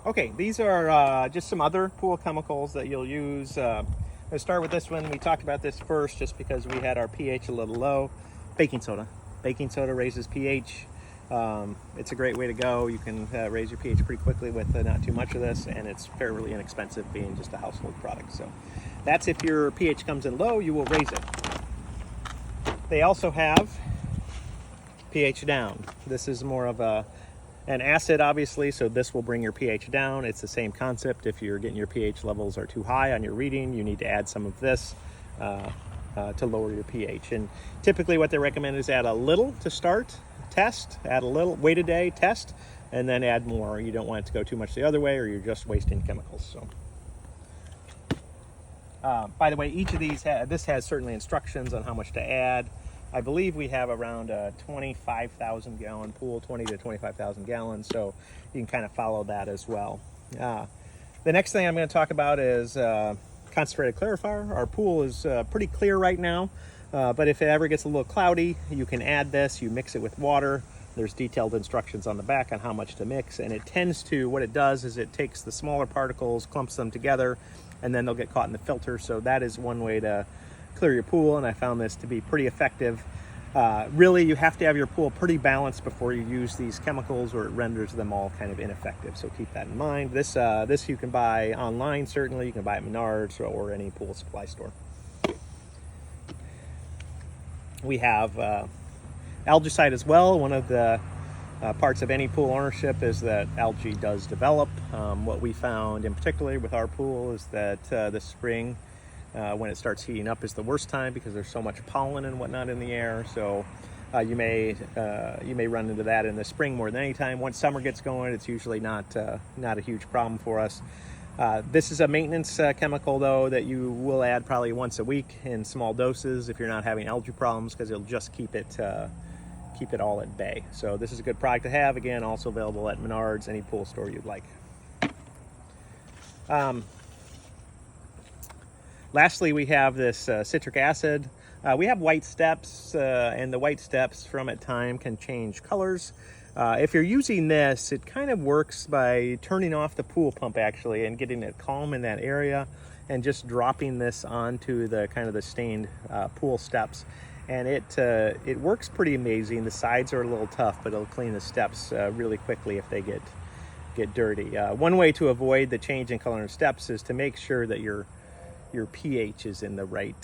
Okay, these are just some other pool chemicals that you'll use. Let's start with this one. We talked about this first just because we had our pH a little low. Baking soda. Baking soda raises pH. It's a great way to go. You can raise your pH pretty quickly with not too much of this, and it's fairly inexpensive being just a household product. So that's if your pH comes in low, you will raise it. They also have pH down. This is more of an acid, obviously, so this will bring your pH down. It's the same concept. If you're getting your pH levels are too high on your reading, you need to add some of this to lower your pH. And typically what they recommend is add a little to start, test, add a little, wait a day, test, and then add more. You don't want it to go too much the other way or you're just wasting chemicals. So, by the way, each of these, this has certainly instructions on how much to add. I believe we have around a 25,000 gallon pool, 20 to 25,000 gallons, so you can kind of follow that as well. The next thing I'm going to talk about is concentrated clarifier. Our pool is pretty clear right now, but if it ever gets a little cloudy, you can add this. You mix it with water. There's detailed instructions on the back on how much to mix, and it tends to, what it does is it takes the smaller particles, clumps them together, and then they'll get caught in the filter. So that is one way to clear your pool, and I found this to be pretty effective. Really, you have to have your pool pretty balanced before you use these chemicals, or it renders them all kind of ineffective. So keep that in mind. This you can buy online, certainly. You can buy at Menards or any pool supply store. We have algicide as well. One of the parts of any pool ownership is that algae does develop. What we found in particular with our pool is that this spring, when it starts heating up, is the worst time because there's so much pollen and whatnot in the air. So you may run into that in the spring more than any time. Once summer gets going, it's usually not a huge problem for us. This is a maintenance chemical, though, that you will add probably once a week in small doses if you're not having algae problems, because it'll just keep it all at bay. So this is a good product to have. Again, also available at Menards, any pool store you'd like. Lastly, we have this citric acid. We have white steps, and the white steps from time can change colors. If you're using this, it kind of works by turning off the pool pump actually and getting it calm in that area, and just dropping this onto the kind of the stained pool steps. And it works pretty amazing. The sides are a little tough, but it'll clean the steps really quickly if they get dirty. One way to avoid the change in color in steps is to make sure that your pH is in the right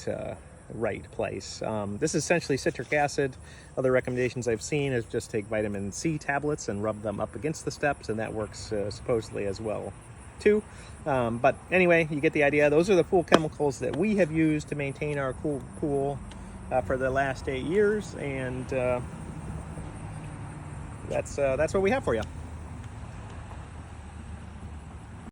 place. This is essentially citric acid. Other recommendations I've seen is just take vitamin C tablets and rub them up against the steps, and that works supposedly as well too. But anyway, you get the idea. Those are the pool chemicals that we have used to maintain our cool pool for the last 8 years, and that's what we have for you.